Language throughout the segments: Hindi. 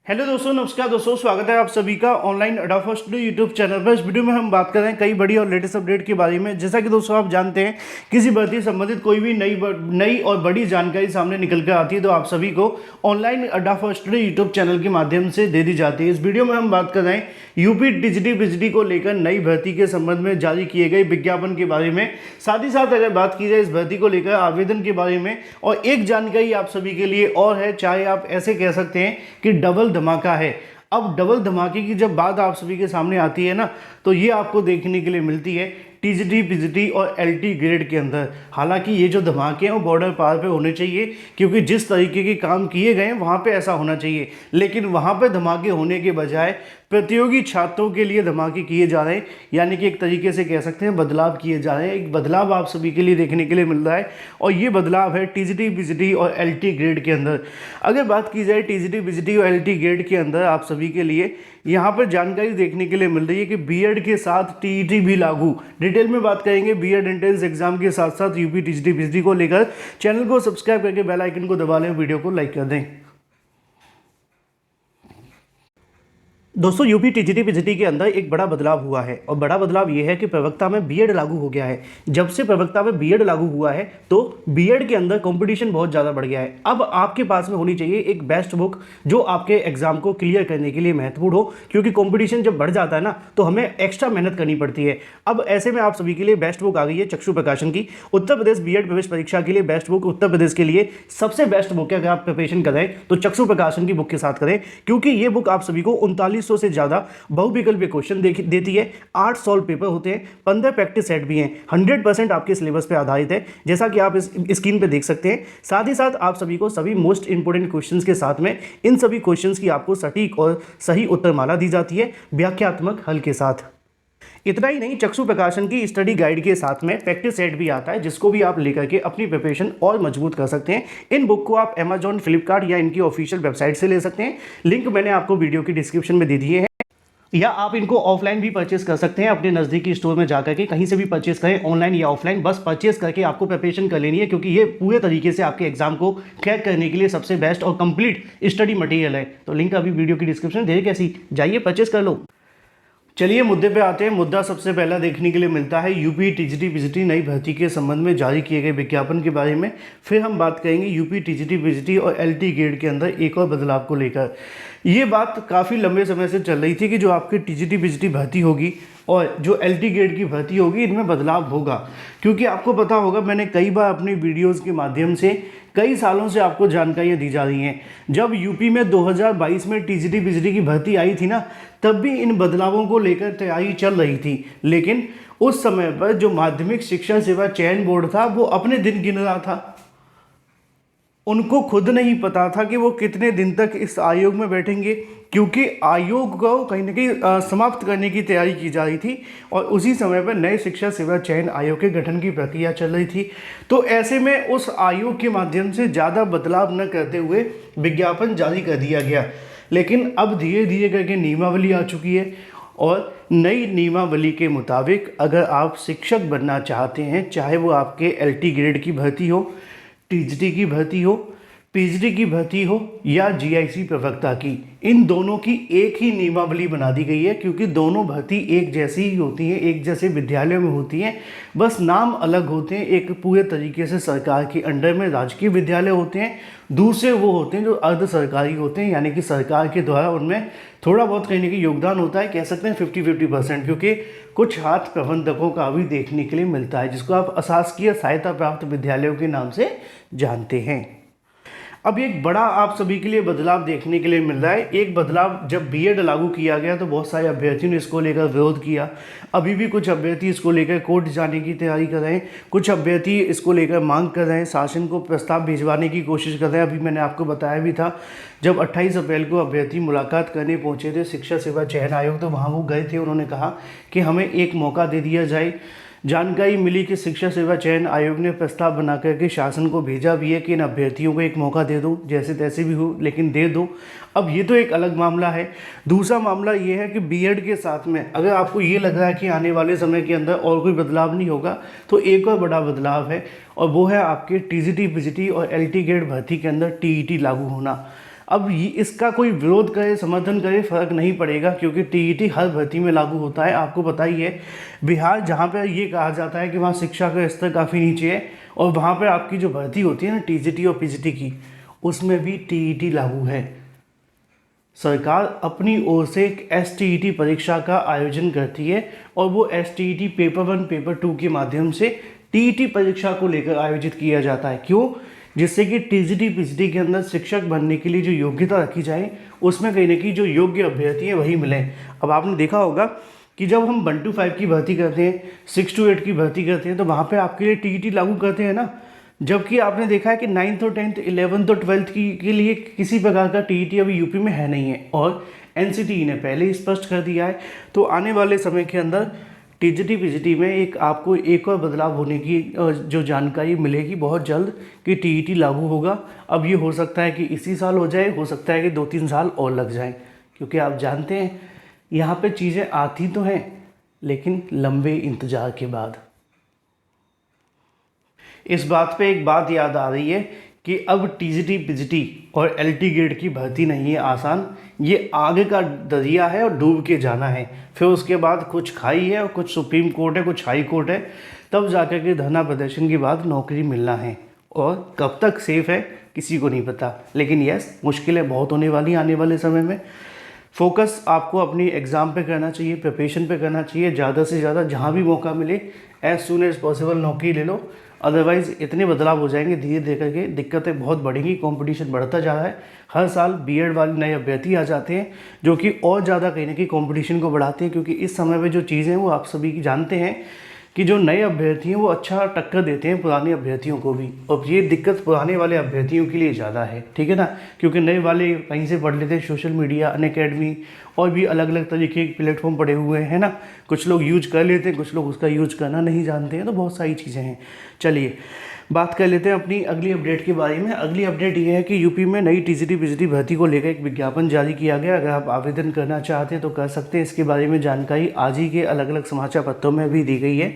हेलो दोस्तों, नमस्कार दोस्तों, स्वागत है आप सभी का ऑनलाइन अडा स्टूडियो यूट्यूब चैनल पर। इस वीडियो में हम बात कर रहे हैं कई बड़ी और लेटेस्ट अपडेट के बारे में। जैसा कि दोस्तों आप जानते हैं, किसी भर्ती संबंधित कोई भी नई और बड़ी जानकारी सामने निकल कर आती है तो आप सभी को ऑनलाइन अडा स्टूडियो यूट्यूब चैनल के माध्यम से दे दी जाती है। इस वीडियो में हम बात कर रहे हैं यूपी टीजीटी पीजीटी को लेकर नई भर्ती के संबंध में जारी किए गए विज्ञापन के बारे में। साथ ही साथ अगर बात की जाए इस भर्ती को लेकर आवेदन के बारे में, और एक जानकारी आप सभी के लिए और है, चाहे आप ऐसे कह सकते हैं कि डबल धमाका है। अब डबल धमाके की जब बात आप सभी के सामने आती है ना, तो ये आपको देखने के लिए मिलती है टीजीटी पीजीटी और एलटी ग्रेड के अंदर। हालांकि ये जो धमाके हैं वो बॉर्डर पार पे होने चाहिए, क्योंकि जिस तरीके के काम किए गए हैं वहाँ पे ऐसा होना चाहिए। लेकिन वहाँ पे धमाके होने के बजाय प्रतियोगी छात्रों के लिए धमाके किए जा रहे हैं, यानी कि एक तरीके से कह सकते हैं बदलाव किए जा रहे हैं। एक बदलाव आप सभी के लिए देखने के लिए मिल रहा है, और ये बदलाव है टीजीटी पीजीटी और एलटी ग्रेड के अंदर। अगर बात की जाए टीजीटी पीजीटी और एलटी ग्रेड के अंदर आप सभी के लिए यहाँ पर जानकारी देखने के लिए मिल रही है कि बीएड के साथ टीईटी भी लागू। डिटेल में बात करेंगे बीएड एंट्रेंस एग्जाम के साथ साथ यूपी टीजीटी पीजीटी को लेकर। चैनल को सब्सक्राइब करके बेल आइकन को दबा लें, वीडियो को लाइक कर दें। दोस्तों, यूपी टीजीटी पीजीटी के अंदर एक बड़ा बदलाव हुआ है, और बड़ा बदलाव यह है कि प्रवक्ता में बीएड लागू हो गया है। जब से प्रवक्ता में बीएड लागू हुआ है तो बीएड के अंदर कंपटीशन बहुत ज़्यादा बढ़ गया है। अब आपके पास में होनी चाहिए एक बेस्ट बुक जो आपके एग्जाम को क्लियर करने के लिए महत्वपूर्ण हो, क्योंकि कंपटीशन जब बढ़ जाता है ना तो हमें एक्स्ट्रा मेहनत करनी पड़ती है। अब ऐसे में आप सभी के लिए बेस्ट बुक आ गई है चक्षु प्रकाशन की। उत्तर प्रदेश बीएड प्रवेश परीक्षा के लिए बेस्ट बुक उत्तर प्रदेश के लिए सबसे बेस्ट बुक है। अगर आप प्रिपरेशन करें तो चक्षु प्रकाशन की बुक के साथ करें, क्योंकि ये बुक आप सभी को 3900 से ज्यादा बहुविकल्पीय क्वेश्चन देती है। 8 सॉल्व पेपर होते हैं, 15 प्रैक्टिस सेट भी हैं। 100% आपके सिलेबस पे आधारित है, जैसा कि आप इस स्क्रीन पे देख सकते हैं। साथ ही साथ आप सभी को सभी मोस्ट इंपोर्टेंट क्वेश्चंस के साथ में इन सभी क्वेश्चंस की आपको सटीक और सही उत्तरमाला दी जाती है व्याख्यात्मक हल के साथ। इतना ही नहीं, चक्षु प्रकाशन की स्टडी गाइड के साथ में प्रैक्टिस सेट भी आता है, जिसको भी आप लेकर के अपनी प्रिपरेशन और मजबूत कर सकते हैं। इन बुक को आप अमेजॉन, फ्लिपकार्ट या इनकी ऑफिशियल वेबसाइट से ले सकते हैं। लिंक मैंने आपको वीडियो की डिस्क्रिप्शन में दे दिए हैं, या आप इनको ऑफलाइन भी परचेस कर सकते हैं अपने नज़दीकी स्टोर में जाकर के। कहीं से भी परचेस करें, ऑनलाइन या ऑफलाइन, बस परचेस करके आपको प्रिपरेशन कर लेनी है, क्योंकि ये पूरे तरीके से आपके एग्जाम को क्रैक करने के लिए सबसे बेस्ट और कंप्लीट स्टडी मटेरियल है। तो लिंक अभी वीडियो की डिस्क्रिप्शन दे, कैसी जाइए परचेस कर लो। चलिए मुद्दे पे आते हैं। मुद्दा सबसे पहला देखने के लिए मिलता है यूपी टीजीटी पीजीटी नई भर्ती के संबंध में जारी किए गए विज्ञापन के बारे में। फिर हम बात करेंगे यूपी टीजीटी पीजीटी और एलटी ग्रेड के अंदर एक और बदलाव को लेकर। ये बात काफ़ी लंबे समय से चल रही थी कि जो आपकी टीजीटी पीजीटी भर्ती होगी और जो एलटी ग्रेड की भर्ती होगी, इनमें बदलाव होगा। क्योंकि आपको पता होगा, मैंने कई बार अपनी वीडियोज़ के माध्यम से कई सालों से आपको जानकारियाँ दी जा रही हैं। जब यूपी में 2022 में टीजीटी पीजीटी की भर्ती आई थी ना, तब भी इन बदलावों को लेकर तैयारी चल रही थी। लेकिन उस समय पर जो माध्यमिक शिक्षा सेवा चयन बोर्ड था वो अपने दिन गिन रहा था। उनको खुद नहीं पता था कि वो कितने दिन तक इस आयोग में बैठेंगे, क्योंकि आयोग को कहीं ना कहीं समाप्त करने की तैयारी की जा रही थी, और उसी समय पर नए शिक्षा सेवा चयन आयोग के गठन की प्रक्रिया चल रही थी। तो ऐसे में उस आयोग के माध्यम से ज़्यादा बदलाव न करते हुए विज्ञापन जारी कर दिया गया। लेकिन अब धीरे धीरे करके नियमावली आ चुकी है, और नई नियमावली के मुताबिक अगर आप शिक्षक बनना चाहते हैं, चाहे वो आपके एलटी ग्रेड की भर्ती हो, टीजीटी की भर्ती हो, पीजीटी की भर्ती हो या जीआईसी प्रवक्ता की, इन दोनों की एक ही नियमावली बना दी गई है। क्योंकि दोनों भर्ती एक जैसी ही होती हैं, एक जैसे विद्यालयों में होती हैं, बस नाम अलग होते हैं। एक पूरे तरीके से सरकार के अंडर में राजकीय विद्यालय होते हैं, दूसरे वो होते हैं जो अर्ध सरकारी होते हैं, यानी कि सरकार के द्वारा उनमें थोड़ा बहुत कहने की योगदान होता है। कह सकते हैं 50-50%, क्योंकि कुछ हाथ प्रबंधकों का भी देखने के लिए मिलता है, जिसको आप अशासकीय सहायता प्राप्त विद्यालयों के नाम से जानते हैं। अब एक बड़ा आप सभी के लिए बदलाव देखने के लिए मिल रहा है। एक बदलाव, जब बीएड लागू किया गया तो बहुत सारे अभ्यर्थियों ने इसको लेकर विरोध किया। अभी भी कुछ अभ्यर्थी इसको लेकर कोर्ट जाने की तैयारी कर रहे हैं, कुछ अभ्यर्थी इसको लेकर मांग कर रहे हैं, शासन को प्रस्ताव भिजवाने की कोशिश कर रहे हैं। अभी मैंने आपको बताया भी था, जब 28 अप्रैल को अभ्यर्थी मुलाकात करने पहुँचे थे शिक्षा सेवा चयन आयोग, तो वहाँ वो गए थे। उन्होंने कहा कि हमें एक मौका दे दिया जाए। जानकारी मिली कि शिक्षा सेवा चयन आयोग ने प्रस्ताव बना करके शासन को भेजा भी है कि इन अभ्यर्थियों को एक मौका दे दो, जैसे तैसे भी हो, लेकिन दे दो। अब ये तो एक अलग मामला है। दूसरा मामला ये है कि बीएड के साथ में अगर आपको ये लग रहा है कि आने वाले समय के अंदर और कोई बदलाव नहीं होगा, तो एक और बड़ा बदलाव है, और वो है आपके टीजीटी पीजीटी और एलटी ग्रेड भर्ती के अंदर टीईटी लागू होना। अब इसका कोई विरोध करे समर्थन करे फ़र्क नहीं पड़ेगा, क्योंकि टीईटी हर भर्ती में लागू होता है। आपको पता ही है बिहार जहाँ पर ये कहा जाता है कि वहाँ शिक्षा का स्तर काफ़ी नीचे है, और वहाँ पर आपकी जो भर्ती होती है ना टीजीटी और पीजीटी की, उसमें भी टीईटी लागू है। सरकार अपनी ओर से एक एसटीईटी परीक्षा का आयोजन करती है, और वो एसटीईटी पेपर 1 पेपर 2 के माध्यम से टीईटी परीक्षा को लेकर आयोजित किया जाता है। क्यों? जिससे कि टीजीटी पीजीटी के अंदर शिक्षक बनने के लिए जो योग्यता रखी जाए उसमें कहीं ना कहीं जो योग्य अभ्यर्थी हैं वही मिले। अब आपने देखा होगा कि जब हम 1 to 5 की भर्ती करते हैं, 6 to 8 की भर्ती करते हैं, तो वहाँ पे आपके लिए टीईटी लागू करते हैं ना। जबकि आपने देखा है कि 9th और 10th 11th और 12th के लिए किसी प्रकार का टीईटी अभी यूपी में है नहीं है, और एनसीटीई ने पहले ही स्पष्ट कर दिया है। तो आने वाले समय के अंदर टीजीटी पीजीटी में आपको एक और बदलाव होने की जो जानकारी मिलेगी बहुत जल्द कि टीईटी लागू होगा। अब ये हो सकता है कि इसी साल हो जाए, हो सकता है कि 2-3 साल और लग जाए, क्योंकि आप जानते हैं यहाँ पे चीज़ें आती तो हैं लेकिन लंबे इंतज़ार के बाद। इस बात पे एक बात याद आ रही है कि अब टीजीटी पीजीटी और एलटी ग्रेड की भर्ती नहीं है आसान, ये आगे का दरिया है और डूब के जाना है। फिर उसके बाद कुछ खाई है और कुछ सुप्रीम कोर्ट है, कुछ हाई कोर्ट है, तब जाकर के धरना प्रदर्शन के बाद नौकरी मिलना है, और कब तक सेफ है किसी को नहीं पता। लेकिन यस, मुश्किलें बहुत होने वाली आने वाले समय में। फोकस आपको अपनी एग्ज़ाम पे करना चाहिए, प्रिपरेशन पे करना चाहिए, ज़्यादा से ज़्यादा जहाँ भी मौका मिले एज सून एज पॉसिबल नौकरी ले लो। अदरवाइज़ इतने बदलाव हो जाएंगे धीरे धीरे करके, दिक्कतें बहुत बढ़ेंगी, कंपटीशन बढ़ता जा रहा है। हर साल बीएड वाले नए अभ्यर्थी आ जाते हैं जो कि और ज़्यादा कहीं ना कहीं कंपटीशन को बढ़ाते हैं, क्योंकि इस समय में जो चीज़ें हैं वो आप सभी जानते हैं कि जो नए अभ्यर्थी हैं वो अच्छा टक्कर देते हैं पुराने अभ्यर्थियों को भी, और ये दिक्कत पुराने वाले अभ्यर्थियों के लिए ज़्यादा है, ठीक है ना। क्योंकि नए वाले कहीं से पढ़ लेते हैं, सोशल मीडिया, अनअकैडमी और भी अलग अलग तरीके के प्लेटफॉर्म पड़े हुए हैं ना। कुछ लोग यूज कर लेते हैं, कुछ लोग उसका यूज करना नहीं जानते हैं, तो बहुत सारी चीज़ें हैं। चलिए बात कर लेते हैं अपनी अगली अपडेट के बारे में। अगली अपडेट ये है कि यूपी में नई टीजीटी पीजीटी भर्ती को लेकर एक विज्ञापन जारी किया गया। अगर आप आवेदन करना चाहते हैं तो कर सकते हैं। इसके बारे में जानकारी आज ही के अलग अलग समाचार पत्रों में भी दी गई है।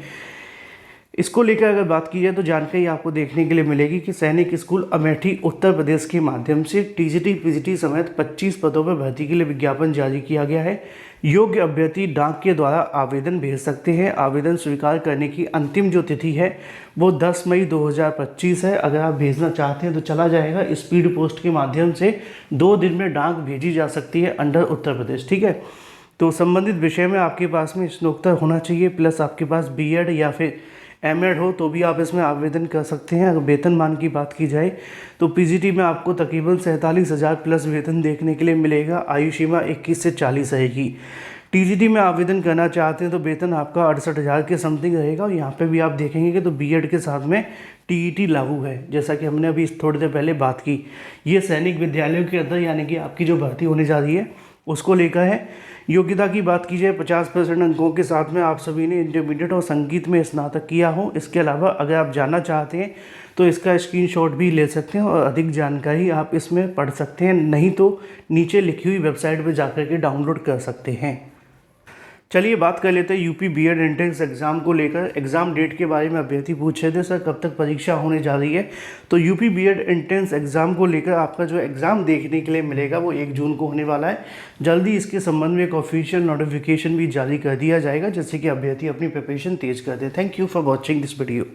इसको लेकर अगर बात की जाए तो जानकारी आपको देखने के लिए मिलेगी कि सैनिक स्कूल अमेठी उत्तर प्रदेश के माध्यम से टीजीटी पीजीटी समेत 25 पदों पर भर्ती के लिए विज्ञापन जारी किया गया है। योग्य अभ्यर्थी डाक के द्वारा आवेदन भेज सकते हैं। आवेदन स्वीकार करने की अंतिम जो तिथि है वो 10 मई 2025 है। अगर आप भेजना चाहते हैं तो चला जाएगा स्पीड पोस्ट के माध्यम से, 2 दिन में डाक भेजी जा सकती है अंडर उत्तर प्रदेश, ठीक है। तो संबंधित विषय में आपके पास में स्नातक होना चाहिए, प्लस आपके पास बीएड या फिर एमएड हो तो भी आप इसमें आवेदन कर सकते हैं। अगर वेतनमान की बात की जाए तो पीजीटी में आपको तकरीबन 47,000 प्लस वेतन देखने के लिए मिलेगा। आयु सीमा 21 से 40 रहेगी। टीजीटी में आवेदन करना चाहते हैं तो वेतन आपका 68,000 के समथिंग रहेगा। और यहाँ पे भी आप देखेंगे कि तो बीएड के साथ में टीईटी लागू है, जैसा कि हमने अभी थोड़ी देर पहले बात की। ये सैनिक विद्यालयों के अंदर यानी कि आपकी जो भर्ती होने जा रही है उसको लेकर है। योग्यता की बात की जाए 50% अंकों के साथ में आप सभी ने इंटरमीडिएट और संगीत में स्नातक किया हो। इसके अलावा अगर आप जानना चाहते हैं तो इसका स्क्रीनशॉट भी ले सकते हैं और अधिक जानकारी आप इसमें पढ़ सकते हैं, नहीं तो नीचे लिखी हुई वेबसाइट पर जाकर के डाउनलोड कर सकते हैं। चलिए बात कर लेते हैं यूपी बीएड एंट्रेंस एग्ज़ाम को लेकर। एग्ज़ाम डेट के बारे में अभ्यर्थी पूछ रहे थे सर कब तक परीक्षा होने जा रही है। तो यूपी बीएड एंट्रेंस एग्ज़ाम को लेकर आपका जो एग्ज़ाम देखने के लिए मिलेगा वो 1 जून को होने वाला है। जल्दी इसके संबंध में एक ऑफिशियल नोटिफिकेशन भी जारी कर दिया जाएगा, जिससे कि अभ्यर्थी अपनी प्रिपरेशन तेज़ कर दे। Thank you for watching this video.